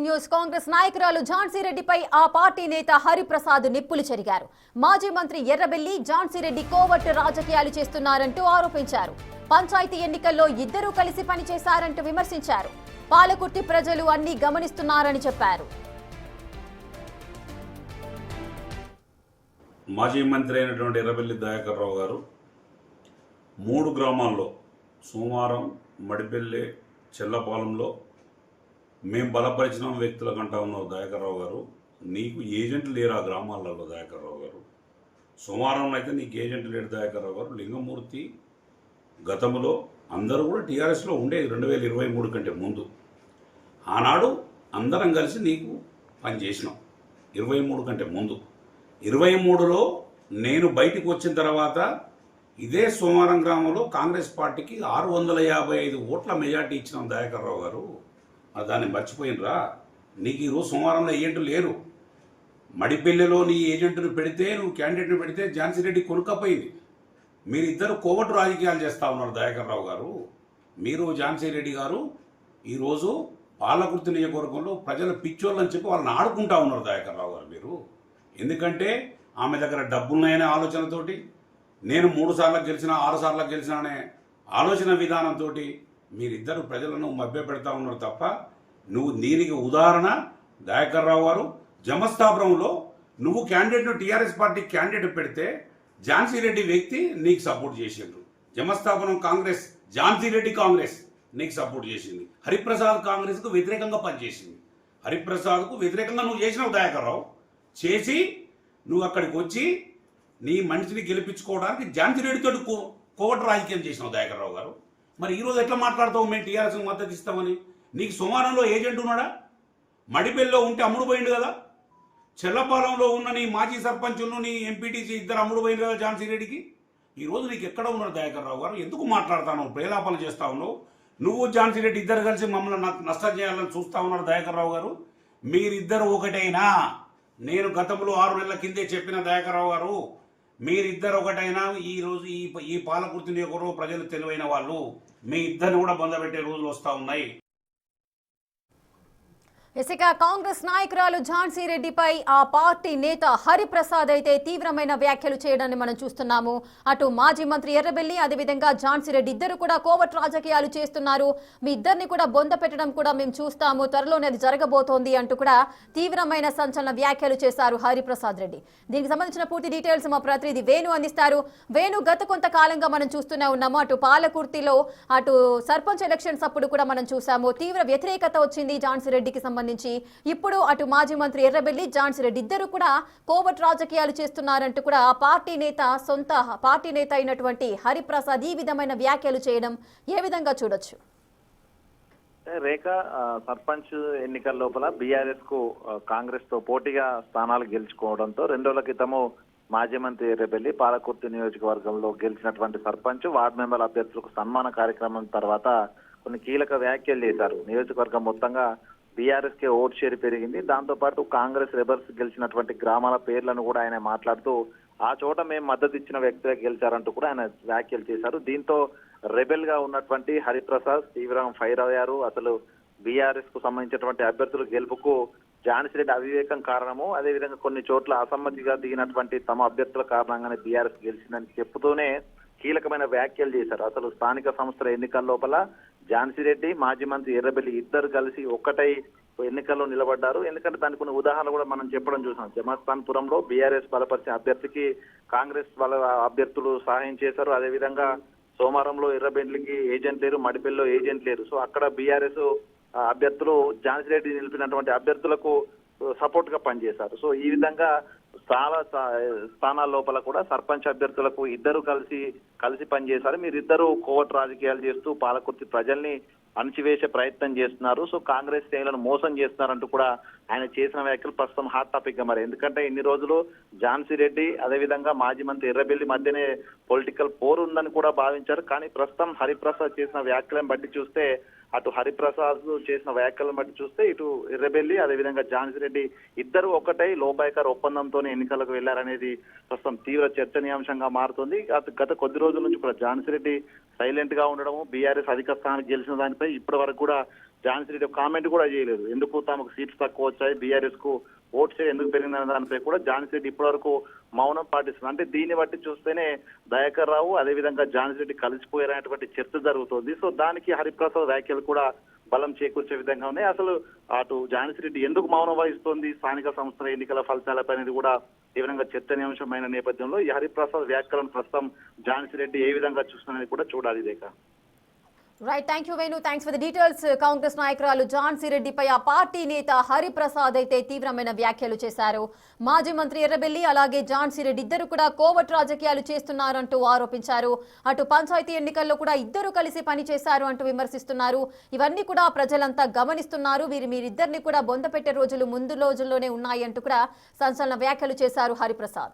Breaking news. Congress నాయకురాలు ఝాన్సీ రెడ్డిపై ఆ పార్టీ నేత హరిప్రసాద్ నిప్పులు చెరిగారు. మాజీ మంత్రి ఎర్రబెల్లి ఝాన్సీ రెడ్డి కోవర్ట్ రాజకీయాలు చేస్తున్నారంటూ ఆరోపించారు. పంచాయతీ ఎన్నికల్లో ఇద్దరూ కలిసి పనిచేశారంటూ విమర్శించారు. పాలకుర్తి ప్రజలు అన్ని గమనిస్తున్నారని చెప్పారు. మాజీ మంత్రి అయినటువంటి ఎర్రబెల్లి దయాకర్ రావు గారు 3 గ్రామాల్లో సోమవారం, మడిపెల్లి, చెల్లపాలెంలో మేము బలపరిచిన వ్యక్తులకు అంటా ఉన్నావు దయాకర్ రావు గారు, నీకు ఏజెంట్లు లేరు ఆ గ్రామాలలో దయాకర్ రావు గారు. సోమవారంలో అయితే నీకు ఏజెంట్ లేడు దయాకర్ రావు గారు. లింగమూర్తి గతంలో అందరూ కూడా టీఆర్ఎస్లో ఉండేది 2023 కంటే ముందు. ఆనాడు అందరం కలిసి నీకు పనిచేసినాం 23 కంటే ముందు. 23లో నేను బయటికి వచ్చిన తర్వాత ఇదే సోమవారం గ్రామంలో కాంగ్రెస్ పార్టీకి 655 ఓట్ల మెజార్టీ ఇచ్చినాం దయాకర్ రావు గారు. దాన్ని మర్చిపోయినరా? నీకు ఈరోజు సోమవారంలో ఏజెంట్లు లేరు. మడిపెల్లిలో నీ ఏజెంట్ను పెడితే, నువ్వు క్యాండిడేట్ను పెడితే ఝాన్సీ రెడ్డి కొనుక్కపోయింది. మీరిద్దరు కోవటు రాజకీయాలు చేస్తూ ఉన్నారు దయాకర్ రావు గారు. మీరు ఝాన్సీ రెడ్డి గారు ఈరోజు పాలకుర్తి నియోజకవర్గంలో ప్రజల పిచ్చోళ్ళని చెప్పి వాళ్ళని ఆడుకుంటా ఉన్నారు దయాకర్ రావు గారు మీరు. ఎందుకంటే ఆమె దగ్గర డబ్బులున్నాయనే ఆలోచనతోటి, నేను 3 సార్లు గెలిచినా 6 సార్లు గెలిచినా అనే ఆలోచన విధానంతో మీరిద్దరు ప్రజలను మభ్యపెడతా ఉన్నారు తప్ప, నువ్వు దీనికి ఉదాహరణ దయాకర్ రావు గారు. జమస్థాపురంలో నువ్వు క్యాండిడేట్ను టీఆర్ఎస్ పార్టీ క్యాండిడేట్ పెడితే ఝాన్సీ రెడ్డి వ్యక్తి నీకు సపోర్ట్ చేసిండ్రు. జమస్థాపురం కాంగ్రెస్, ఝాన్సీ రెడ్డి కాంగ్రెస్ నీకు సపోర్ట్ చేసింది. హరిప్రసాద్ కాంగ్రెస్కు వ్యతిరేకంగా పనిచేసింది. హరిప్రసాద్కు వ్యతిరేకంగా నువ్వు చేసినావు దయాకర్ రావు. చేసి నువ్వు అక్కడికి వచ్చి నీ మనిషిని గెలిపించుకోవడానికి ఝాన్సీ రెడ్డితో కోవట రాజకీయం చేసినావు దయాకర్ రావు గారు. మరి ఈరోజు ఎట్లా మాట్లాడతావు మేము టీఆర్ఎస్కి మద్దతు ఇస్తామని? నీకు సోమవారంలో ఏజెంట్ ఉన్నాడా? మడిపెల్లో ఉంటే అమ్ముడు పోయిండు కదా. చెల్లపాలెంలో ఉన్న నీ మాజీ సర్పంచులను, నీ ఎంపీటీసీ ఇద్దరు అమ్ముడు పోయిండు కదా ఝాన్సీ రెడ్డికి. ఈరోజు నీకు ఎక్కడ ఉన్నాడు దయాకర్ రావు గారు? ఎందుకు మాట్లాడతావు? ప్రేలాపన చేస్తా ఉన్నావు. నువ్వు ఝాన్సీ రెడ్డి ఇద్దరు కలిసి మమ్మల్ని నష్టం చేయాలని చూస్తా ఉన్నాడు దయాకర్ రావు గారు. మీరిద్దరు ఒకటైనా, నేను గతంలో 6 నెలల కిందే చెప్పిన దయాకర్ రావు గారు, మీరిద్దరు ఒకటైనా ఈరోజు ఈ పాలకుర్తి నియోజకవర్గంలో ప్రజలు తెలివైన వాళ్ళు, మీ ఇద్దరిని కూడా బొందబెట్టే రోజులు వస్తూ ఉన్నాయి. ఇక కాంగ్రెస్ నాయకురాలు ఝాన్సీ రెడ్డిపై ఆ పార్టీ నేత హరిప్రసాద్ అయితే తీవ్రమైన వ్యాఖ్యలు చేయడాన్ని మనం చూస్తున్నాము. అటు మాజీ మంత్రి ఎర్రబెల్లి, అదేవిధంగా ఝాన్సీ రెడ్డి ఇద్దరు కూడా కోవట్ రాజకీయాలు చేస్తున్నారు, మీ ఇద్దరిని కూడా బొంద పెట్టడం కూడా మేము చూస్తాము, త్వరలోనే అది జరగబోతోంది అంటూ కూడా తీవ్రమైన సంచలన వ్యాఖ్యలు చేశారు హరిప్రసాద్ రెడ్డి. దీనికి సంబంధించిన పూర్తి డీటెయిల్స్ మా ప్రతినిధి వేణు అందిస్తారు. వేణు, గత కొంతకాలంగా మనం చూస్తూనే ఉన్నాము, అటు పాలకుర్తిలో అటు సర్పంచ్ ఎలక్షన్స్ అప్పుడు కూడా మనం చూసాము, తీవ్ర వ్యతిరేకత వచ్చింది ఝాన్సీ రెడ్డికి సంబంధించి. ఇప్పుడు అటు మాజీ మంత్రి ఎర్రబెల్లి, ఝాన్సీ రెడ్డి ఇద్దరు కూడా కోవట్ రాజకీయాలు చేస్తున్నారంటూ కూడా ఆ పార్టీ నేత, సొంత పార్టీ నేత అయినటువంటి హరిప్రసాద్ ఈ విధమైన వ్యాఖ్యలు చేయడం ఏ విధంగా చూడొచ్చు? రేఖ, సర్పంచ్ ఎన్నికల లోపల బీఆర్ఎస్ కు కాంగ్రెస్ తో పోటీగా స్థానాలు గెలుచుకోవడంతో 2 రోజుల క్రితము మాజీ మంత్రి ఎర్రబెల్లి పాలకుర్తి నియోజకవర్గంలో గెలిచినటువంటి సర్పంచ్, వార్డు మెంబర్ అభ్యర్థులకు సన్మాన కార్యక్రమం తర్వాత కొన్ని కీలక వ్యాఖ్యలు చేశారు. నియోజకవర్గం మొత్తంగా బీఆర్ఎస్ కే ఓట్ షేర్ పెరిగింది. దాంతో పాటు కాంగ్రెస్ రెబల్స్ గెలిచినటువంటి గ్రామాల పేర్లను కూడా ఆయన మాట్లాడుతూ ఆ చోట మేము మద్దతు ఇచ్చిన వ్యక్తులే గెలిచారంటూ కూడా ఆయన వ్యాఖ్యలు చేశారు. దీంతో రెబెల్ గా ఉన్నటువంటి హరిప్రసాద్ తీవ్రంగా ఫైర్ అయ్యారు. అసలు బీఆర్ఎస్ కు సంబంధించినటువంటి అభ్యర్థుల గెలుపుకు ఝాన్సీ రెడ్డి అవివేకం కారణము, అదేవిధంగా కొన్ని చోట్ల అసమ్మతిగా దిగినటువంటి తమ అభ్యర్థుల కారణంగానే బీఆర్ఎస్ గెలిచిందని చెప్తూనే కీలకమైన వ్యాఖ్యలు చేశారు. అసలు స్థానిక సంస్థల ఎన్నికల లోపల ఝాన్సీ రెడ్డి, మాజీ మంత్రి ఎర్రబెల్లి ఇద్దరు కలిసి ఒక్కటై ఎన్నికల్లో నిలబడ్డారు. ఎందుకంటే దానికి కొన్ని ఉదాహరణలు కూడా మనం చెప్పడం చూసాం. జమస్థాన్పురంలో బీఆర్ఎస్ బలపరిచిన అభ్యర్థికి కాంగ్రెస్ బల అభ్యర్థులు సహాయం చేశారు. అదేవిధంగా సోమవారంలో ఎర్రబెల్లికి ఏజెంట్ లేరు, మడిపెల్లిలో ఏజెంట్ లేరు. సో అక్కడ బీఆర్ఎస్ అభ్యర్థులు ఝాన్సీ రెడ్డి నిలిపినటువంటి అభ్యర్థులకు సపోర్ట్ గా పనిచేశారు. సో ఈ విధంగా చాలా స్థానాల లోపల కూడా సర్పంచ్ అభ్యర్థులకు ఇద్దరు కలిసి పనిచేశారు. మీరిద్దరు కోవట్ రాజకీయాలు చేస్తూ పాలకుర్తి ప్రజల్ని అణచివేసే ప్రయత్నం చేస్తున్నారు. సో కాంగ్రెస్ శ్రేణులను మోసం చేస్తున్నారంటూ కూడా ఆయన చేసిన వ్యాఖ్యలు ప్రస్తుతం హాట్ టాపిక్ గా మరి. ఎందుకంటే ఇన్ని రోజులు ఝాన్సీ రెడ్డి అదేవిధంగా మాజీ మంత్రి ఎర్రబెల్లి మధ్యనే పొలిటికల్ పోరు ఉందని కూడా భావించారు. కానీ ప్రస్తుతం హరిప్రసాద్ చేసిన వ్యాఖ్యలను బట్టి చూస్తే, అటు హరిప్రసాద్ చేసిన వ్యాఖ్యలను బట్టి చూస్తే ఇటు ఎర్రబెల్లి అదేవిధంగా ఝాన్సీ రెడ్డి ఇద్దరు ఒకటై లోపాయకర్ ఒప్పందంతోనే ఎన్నికలకు వెళ్లారనేది ప్రస్తుతం తీవ్ర చర్చనీయాంశంగా మారుతుంది. గత కొద్ది రోజుల నుంచి కూడా ఝాన్సీ రెడ్డి సైలెంట్ గా ఉండడము, బీఆర్ఎస్ అధిక స్థానానికి గెలిచిన దానిపై ఇప్పటి వరకు కూడా ఝాన్సీ రెడ్డి కామెంట్ కూడా చేయలేదు. ఎందుకు తమకు సీట్స్ తక్కువ వచ్చాయి, బీఆర్ఎస్ కు ఓట్ షేర్ ఎందుకు పెరిగిందనే దానిపై కూడా ఝాన్సీ రెడ్డి ఇప్పటివరకు మౌనం పాటిస్తుంది. అంటే దీన్ని బట్టి చూస్తేనే దయాకర్ రావు అదేవిధంగా ఝాన్సీ రెడ్డి కలిసిపోయారనేటువంటి చర్చ జరుగుతోంది. సో దానికి హరిప్రసాద్ వ్యాఖ్యలు కూడా బలం చేకూర్చే విధంగా ఉన్నాయి. అసలు అటు ఝాన్సీ రెడ్డి ఎందుకు మౌనం వహిస్తోంది, స్థానిక సంస్థల ఎన్నికల ఫలితాలపై అనేది కూడా తీవ్రంగా చర్చనీయాంశమైన నేపథ్యంలో ఈ హరిప్రసాద్ వ్యాఖ్యలను ప్రస్తుతం ఝాన్సీ రెడ్డి ఏ విధంగా చూస్తున్నది కూడా చూడాలి. Rekha. Right, thank you Venu, thanks for the details. Congress నాయకురాలు ఝాన్సీ రెడ్డిపై ఆ పార్టీ నేత హరిప్రసాద్ అయితే తీవ్రమైన వ్యాఖ్యలు చేశారు. మాజీ మంత్రి ఎర్రబెల్లి అలాగే ఝాన్సీ రెడ్డి ఇద్దరు కూడా కోవట్ రాజకీయాలు చేస్తున్నారంటూ ఆరోపించారు. అటు పంచాయతీ ఎన్నికల్లో కూడా ఇద్దరు కలిసి పనిచేశారు అంటూ విమర్శిస్తున్నారు. ఇవన్నీ కూడా ప్రజలంతా గమనిస్తున్నారు. మీరిద్దరిని కూడా బొందపెట్టే రోజులు ముందు రోజుల్లోనే ఉన్నాయి అంటూ కూడా సంచలన వ్యాఖ్యలు చేశారు హరిప్రసాద్.